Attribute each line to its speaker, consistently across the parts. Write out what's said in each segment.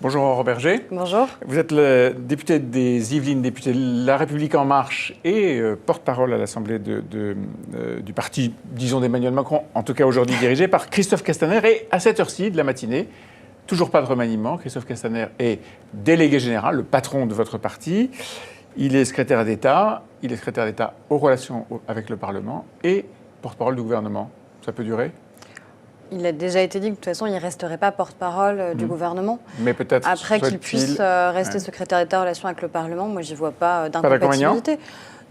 Speaker 1: Bonjour Aurore Berger.
Speaker 2: Bonjour.
Speaker 1: Vous êtes le député des Yvelines, député de La République En Marche et porte-parole à l'Assemblée du parti, disons, d'Emmanuel Macron, en tout cas aujourd'hui dirigé par Christophe Castaner. Et à cette heure-ci de la matinée, toujours pas de remaniement. Christophe Castaner est délégué général, le patron de votre parti. Il est secrétaire d'État. Il est secrétaire d'État aux relations avec le Parlement et porte-parole du gouvernement. Ça peut durer ?
Speaker 2: Il a déjà été dit que de toute façon, il ne resterait pas porte-parole du gouvernement.
Speaker 1: Mais peut-être
Speaker 2: après qu'il puisse rester secrétaire d'État en relation avec le Parlement, moi, j'y vois pas d'incompatibilité.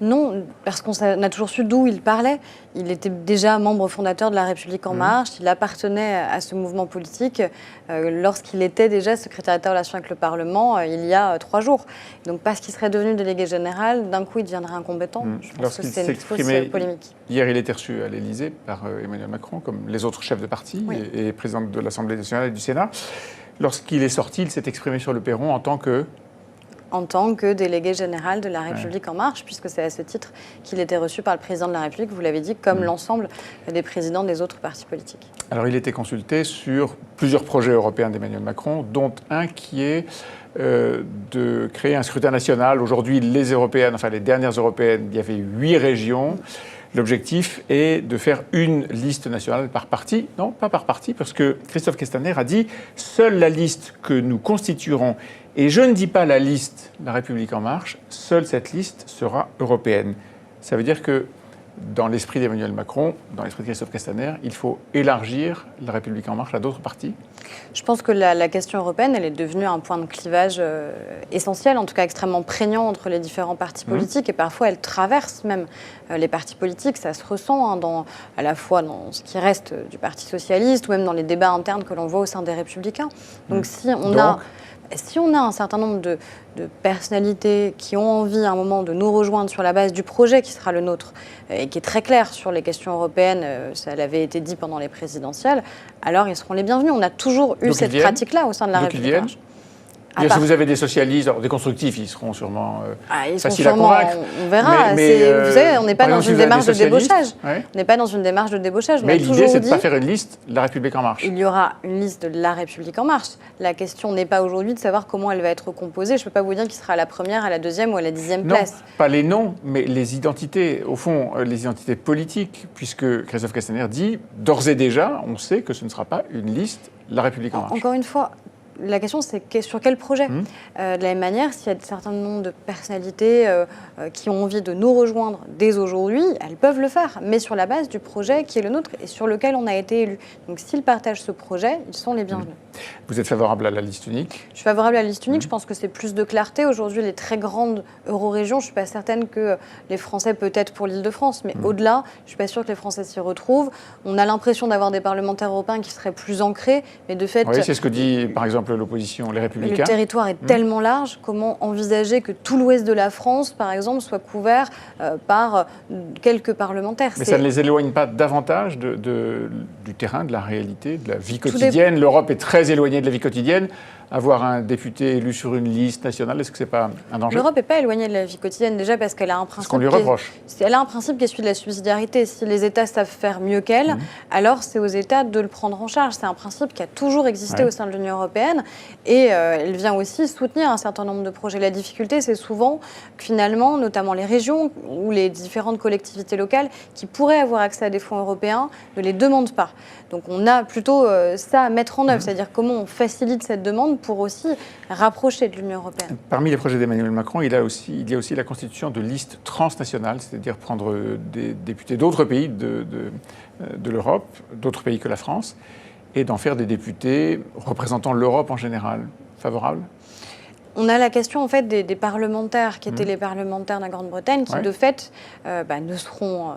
Speaker 2: Non, parce qu'on a toujours su d'où il parlait. Il était déjà membre fondateur de La République En Marche. Il appartenait à ce mouvement politique lorsqu'il était déjà secrétaire d'État en relation avec le Parlement il y a 3 jours. Donc parce qu'il serait devenu délégué général, d'un coup il deviendrait incompétent. Je pense que c'est une fausse polémique.
Speaker 1: Hier, il était reçu à l'Élysée par Emmanuel Macron, comme les autres chefs de parti et président de l'Assemblée nationale et du Sénat. Lorsqu'il est sorti, il s'est exprimé sur le perron en tant que
Speaker 2: délégué général de La République En Marche, puisque c'est à ce titre qu'il était reçu par le président de la République, vous l'avez dit, comme l'ensemble des présidents des autres partis politiques.
Speaker 1: Alors il était consulté sur plusieurs projets européens d'Emmanuel Macron, dont un qui est de créer un scrutin national. Aujourd'hui, les européennes, enfin les dernières européennes, il y avait 8 régions. L'objectif est de faire une liste nationale par parti. Non, pas par parti, parce que Christophe Castaner a dit « Seule la liste que nous constituerons, et je ne dis pas la liste La République En Marche, seule cette liste sera européenne ». Ça veut dire que dans l'esprit d'Emmanuel Macron, dans l'esprit de Christophe Castaner, il faut élargir La République En Marche à d'autres partis.
Speaker 2: Je pense que la question européenne, elle est devenue un point de clivage essentiel, en tout cas extrêmement prégnant entre les différents partis politiques, et parfois elle traverse même les partis politiques. Ça se ressent à la fois dans ce qui reste du Parti socialiste ou même dans les débats internes que l'on voit au sein des Républicains. Donc si on a un certain nombre de personnalités qui ont envie à un moment de nous rejoindre sur la base du projet qui sera le nôtre et qui est très clair sur les questions européennes, ça l'avait été dit pendant les présidentielles, alors ils seront les bienvenus. On a toujours eu cette pratique-là au sein de La République.
Speaker 1: Si vous avez des socialistes, alors des constructifs, ils seront sûrement faciles à convaincre.
Speaker 2: On verra. Vous savez, on n'est pas dans une démarche de débauchage. On n'est pas dans une démarche de débauchage.
Speaker 1: Mais l'idée, c'est de ne pas faire une liste de La République En Marche.
Speaker 2: Il y aura une liste de La République En Marche. La question n'est pas aujourd'hui de savoir comment elle va être composée. Je ne peux pas vous dire qui sera à la première, à la deuxième ou à la 10e place.
Speaker 1: Non, pas les noms, mais les identités. Au fond, les identités politiques, puisque Christophe Castaner dit, d'ores et déjà, on sait que ce ne sera pas une liste La République En Marche.
Speaker 2: Encore une fois, la question, c'est sur quel projet. De la même manière, s'il y a un certain nombre de personnalités qui ont envie de nous rejoindre dès aujourd'hui, elles peuvent le faire, mais sur la base du projet qui est le nôtre et sur lequel on a été élu. Donc s'ils partagent ce projet, ils sont les bienvenus.
Speaker 1: Vous êtes favorable à la liste unique ?
Speaker 2: Je suis favorable à la liste unique. Je pense que c'est plus de clarté. Aujourd'hui, les très grandes eurorégions, je ne suis pas certaine que les Français, peut-être pour l'Île-de-France, mais au-delà, je ne suis pas sûre que les Français s'y retrouvent. On a l'impression d'avoir des parlementaires européens qui seraient plus ancrés, mais de fait...
Speaker 1: Oui, c'est ce que dit, par exemple, l'opposition, les Républicains.
Speaker 2: Le territoire est tellement large, comment envisager que tout l'ouest de la France, par exemple, soit couvert par quelques parlementaires?
Speaker 1: Mais ça ne les éloigne pas davantage du terrain, de la réalité, de la vie quotidienne. L'Europe est très éloignée de la vie quotidienne. Avoir un député élu sur une liste nationale, est-ce que ce n'est pas un danger ?
Speaker 2: L'Europe n'est pas éloignée de la vie quotidienne, déjà parce qu'elle a un principe...
Speaker 1: Ce qu'on lui reproche.
Speaker 2: Elle a un principe qui est celui de la subsidiarité. Si les États savent faire mieux qu'elle, alors c'est aux États de le prendre en charge. C'est un principe qui a toujours existé au sein de l'Union européenne et elle vient aussi soutenir un certain nombre de projets. La difficulté, c'est souvent que finalement, notamment les régions ou les différentes collectivités locales qui pourraient avoir accès à des fonds européens ne les demandent pas. Donc on a plutôt ça à mettre en œuvre, c'est-à-dire comment on facilite cette demande pour aussi rapprocher de l'Union européenne.
Speaker 1: Parmi les projets d'Emmanuel Macron, il y a aussi la constitution de listes transnationales, c'est-à-dire prendre des députés d'autres pays de l'Europe, d'autres pays que la France, et d'en faire des députés représentant l'Europe en général. Favorable ?
Speaker 2: On a la question en fait des parlementaires qui étaient les parlementaires de la Grande-Bretagne qui de fait ne seront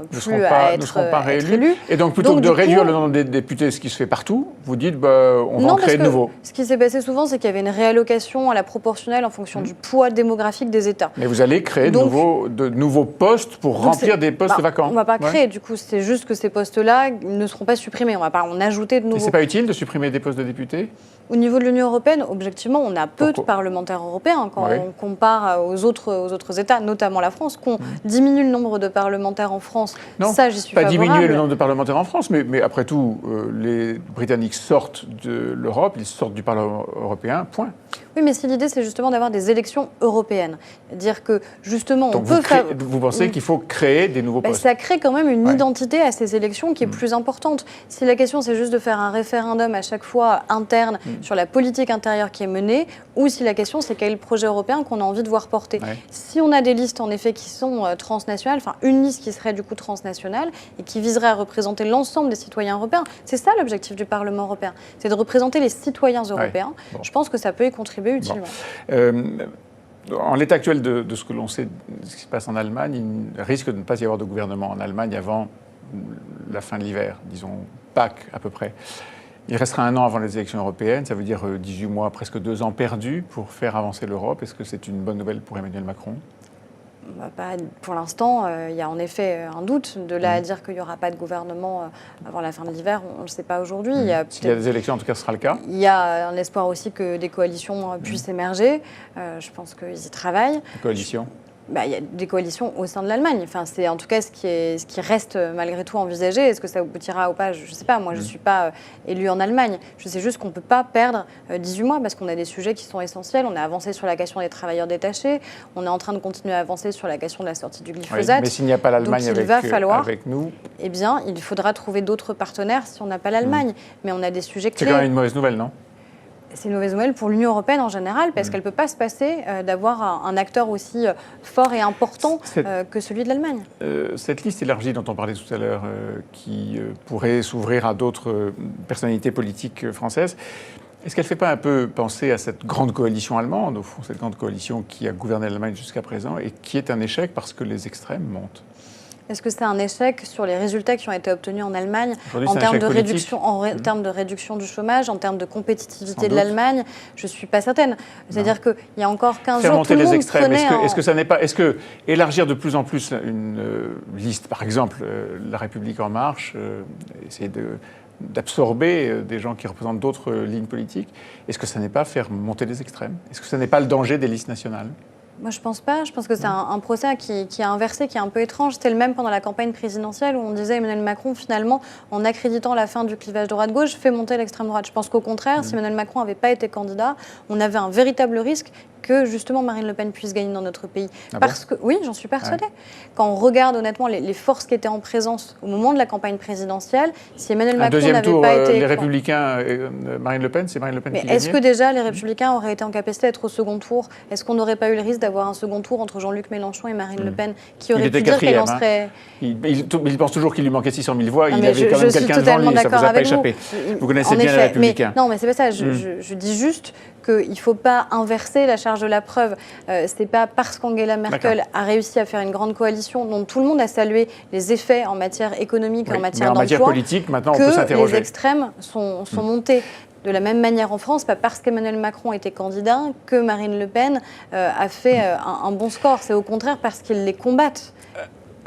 Speaker 2: pas réélus.
Speaker 1: Et donc plutôt que de réduire le nombre des députés, ce qui se fait partout, vous dites on va en créer de nouveaux.
Speaker 2: Ce qui s'est passé souvent, c'est qu'il y avait une réallocation à la proportionnelle en fonction du poids démopographique des États.
Speaker 1: Mais vous allez créer de nouveaux postes pour remplir des postes vacants.
Speaker 2: On ne va pas créer, du coup, c'est juste que ces postes-là ne seront pas supprimés. On ne va pas en ajouter de nouveaux.
Speaker 1: Et ce n'est pas utile de supprimer des postes de députés ?
Speaker 2: Au niveau de l'Union européenne, objectivement, on a peu de parlementaires européen. Quand on compare aux autres États, notamment la France, qu'on diminue le nombre de parlementaires en France,
Speaker 1: non,
Speaker 2: ça, j'y suis favorable.
Speaker 1: Pas diminuer le nombre de parlementaires en France, mais après tout, les Britanniques sortent de l'Europe, ils sortent du Parlement européen, point.
Speaker 2: Oui, mais si l'idée, c'est justement d'avoir des élections européennes, dire que justement,
Speaker 1: donc vous pensez qu'il faut créer des nouveaux postes?
Speaker 2: Ça crée quand même une identité à ces élections qui est plus importante. Si la question, c'est juste de faire un référendum à chaque fois interne sur la politique intérieure qui est menée, ou si la question, c'est quel est le projet européen qu'on a envie de voir porter. Si on a des listes, en effet, qui sont transnationales, enfin une liste qui serait du coup transnationale et qui viserait à représenter l'ensemble des citoyens européens, c'est ça l'objectif du Parlement européen, c'est de représenter les citoyens européens. Je pense que ça peut y contribuer utilement.
Speaker 1: En l'état actuel de ce que l'on sait, de ce qui se passe en Allemagne, il risque de ne pas y avoir de gouvernement en Allemagne avant la fin de l'hiver, disons Pâques à peu près. Il restera 1 an avant les élections européennes, ça veut dire 18 mois, presque 2 ans perdus pour faire avancer l'Europe. Est-ce que c'est une bonne nouvelle pour Emmanuel Macron ?
Speaker 2: Pour l'instant, il y a en effet un doute. De là à dire qu'il n'y aura pas de gouvernement avant la fin de l'hiver, on ne le sait pas aujourd'hui.
Speaker 1: S'il y a des élections, en tout cas, ce sera le cas.
Speaker 2: Il y a un espoir aussi que des coalitions puissent émerger. Je pense qu'ils y travaillent.
Speaker 1: Des coalitions ?
Speaker 2: Il y a des coalitions au sein de l'Allemagne. Enfin, c'est en tout cas ce qui reste malgré tout envisagé. Est-ce que ça aboutira ou pas? Je ne sais pas. Moi, je ne suis pas élue en Allemagne. Je sais juste qu'on ne peut pas perdre 18 mois parce qu'on a des sujets qui sont essentiels. On a avancé sur la question des travailleurs détachés. On est en train de continuer à avancer sur la question de la sortie du glyphosate.
Speaker 1: Mais s'il n'y a pas l'Allemagne avec nous...
Speaker 2: Eh bien, il faudra trouver d'autres partenaires si on n'a pas l'Allemagne. Mais on a des sujets clés.
Speaker 1: C'est quand même une mauvaise nouvelle, non ?
Speaker 2: C'est une mauvaise nouvelle pour l'Union européenne en général, parce qu'elle ne peut pas se passer d'avoir un acteur aussi fort et important que celui de l'Allemagne.
Speaker 1: Cette liste élargie dont on parlait tout à l'heure, qui pourrait s'ouvrir à d'autres personnalités politiques françaises, est-ce qu'elle ne fait pas un peu penser à cette grande coalition allemande, au fond, cette grande coalition qui a gouverné l'Allemagne jusqu'à présent et qui est un échec parce que les extrêmes montent ?
Speaker 2: Est-ce que c'est un échec sur les résultats qui ont été obtenus en Allemagne en termes de réduction du chômage, en termes de compétitivité de l'Allemagne? Je ne suis pas certaine. C'est-à-dire qu'il y a encore 15 jours, tout le monde prenait...
Speaker 1: Est-ce que élargir de plus en plus une liste, par exemple, La République En Marche, essayer d'absorber des gens qui représentent d'autres lignes politiques, est-ce que ça n'est pas faire monter les extrêmes? Est-ce que ça n'est pas le danger des listes nationales?
Speaker 2: Moi, je pense pas. Je pense que c'est un procès qui a inversé, qui est un peu étrange. C'était le même pendant la campagne présidentielle où on disait Emmanuel Macron, finalement, en accréditant la fin du clivage droite-gauche, fait monter l'extrême droite. Je pense qu'au contraire, si Emmanuel Macron n'avait pas été candidat, on avait un véritable risque que justement Marine Le Pen puisse gagner dans notre pays. Oui, j'en suis persuadée. Quand on regarde honnêtement les forces qui étaient en présence au moment de la campagne présidentielle, si Emmanuel Macron n'avait pas été...
Speaker 1: Les Républicains, Marine Le Pen, c'est Marine Le Pen qui gagnait.
Speaker 2: Est-ce que déjà les Républicains auraient été en capacité d'être au second tour? Est-ce qu'on n'aurait pas eu le risque d'avoir un second tour entre Jean-Luc Mélenchon et Marine Le Pen, qui aurait pu dire qu'elle en serait...
Speaker 1: Il pense toujours qu'il lui manquait 600 000 voix. Il avait quand même quelqu'un devant lui, ça ne vous a pas échappé. Vous connaissez bien les Républicains.
Speaker 2: Non, mais c'est pas ça. Je dis juste qu'il ne faut pas inverser la charge de la preuve. Ce n'est pas parce qu'Angela Merkel a réussi à faire une grande coalition dont tout le monde a salué les effets en matière économique, en matière d'emploi,
Speaker 1: matière politique, maintenant on peut s'interroger.
Speaker 2: Les extrêmes sont montés. De la même manière en France, pas parce qu'Emmanuel Macron était candidat que Marine Le Pen a fait un bon score. C'est au contraire parce qu'ils les combattent.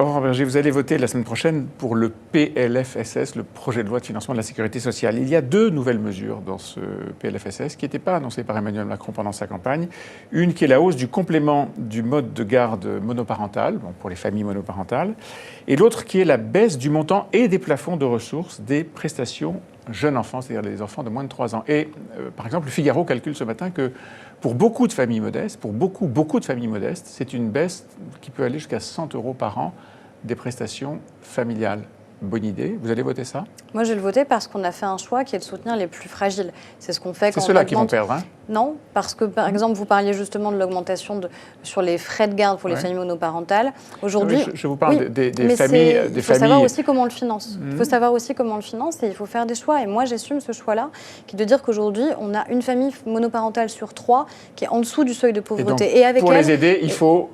Speaker 1: Aurore Bergé, vous allez voter la semaine prochaine pour le PLFSS, le projet de loi de financement de la sécurité sociale. Il y a 2 nouvelles mesures dans ce PLFSS qui n'étaient pas annoncées par Emmanuel Macron pendant sa campagne. Une qui est la hausse du complément du mode de garde monoparental, pour les familles monoparentales, et l'autre qui est la baisse du montant et des plafonds de ressources des prestations jeunes enfants, c'est-à-dire les enfants de moins de 3 ans. Et par exemple, le Figaro calcule ce matin que pour beaucoup de familles modestes, beaucoup de familles modestes, c'est une baisse qui peut aller jusqu'à 100 € par an des prestations familiales. Bonne idée. Vous allez voter ça?
Speaker 2: Moi, je vais le voter parce qu'on a fait un choix qui est de soutenir les plus fragiles. C'est ce qu'on fait quand on
Speaker 1: ceux-là qui vont perdre, hein?
Speaker 2: Non, parce que, par exemple, vous parliez justement de l'augmentation sur les frais de garde pour les familles monoparentales. Aujourd'hui,
Speaker 1: je vous parle des familles...
Speaker 2: Il faut savoir aussi comment on le finance. Il faut savoir aussi comment on le finance et il faut faire des choix. Et moi, j'assume ce choix-là, qui est de dire qu'aujourd'hui, on a une famille monoparentale sur 3 qui est en dessous du seuil de pauvreté.
Speaker 1: Et donc, pour les aider, il faut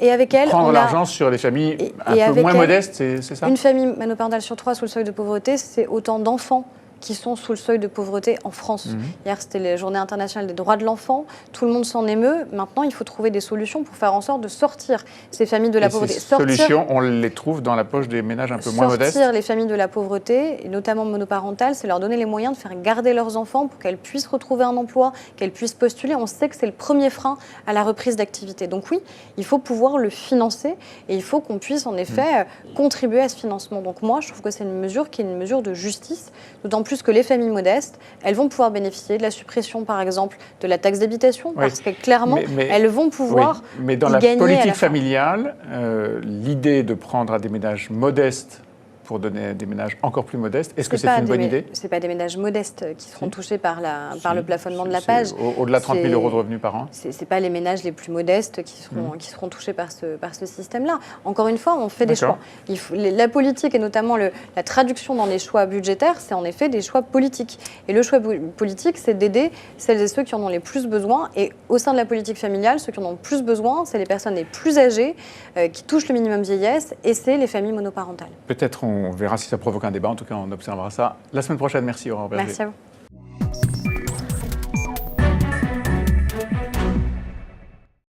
Speaker 1: prendre l'argent sur les familles un peu moins modestes, c'est ça?
Speaker 2: Une famille monoparentale sur 3 sous le seuil de pauvreté, c'est autant d'enfants qui sont sous le seuil de pauvreté en France. Hier, c'était les Journées internationales des droits de l'enfant. Tout le monde s'en émeut. Maintenant, il faut trouver des solutions pour faire en sorte de sortir ces familles de la pauvreté.
Speaker 1: Ces solutions, on les trouve dans la poche des ménages un peu moins modestes.
Speaker 2: Sortir les familles de la pauvreté, et notamment monoparentales, c'est leur donner les moyens de faire garder leurs enfants pour qu'elles puissent retrouver un emploi, qu'elles puissent postuler. On sait que c'est le premier frein à la reprise d'activité. Donc oui, il faut pouvoir le financer et il faut qu'on puisse en effet contribuer à ce financement. Donc moi, je trouve que c'est une mesure qui est une mesure de justice, d'autant plus que les familles modestes, elles vont pouvoir bénéficier de la suppression, par exemple, de la taxe d'habitation, parce que clairement, elles vont pouvoir
Speaker 1: mais dans la politique familiale, l'idée de prendre à des ménages modestes pour donner des ménages encore plus modestes. Est-ce que c'est une bonne idée ?
Speaker 2: Ce n'est pas des ménages modestes qui seront touchés par le plafonnement de la PAJE.
Speaker 1: Au-delà de 30 000 euros de revenus par an ?
Speaker 2: Ce n'est pas les ménages les plus modestes qui seront touchés par ce système-là. Encore une fois, on fait des choix. La politique et notamment la traduction dans les choix budgétaires, c'est en effet des choix politiques. Et le choix politique, c'est d'aider celles et ceux qui en ont les plus besoin. Et au sein de la politique familiale, ceux qui en ont le plus besoin, c'est les personnes les plus âgées qui touchent le minimum vieillesse et c'est les familles monoparentales.
Speaker 1: Peut-être on verra si ça provoque un débat. En tout cas, on observera ça la semaine prochaine. Merci, Aurore Berger.
Speaker 2: Merci à vous.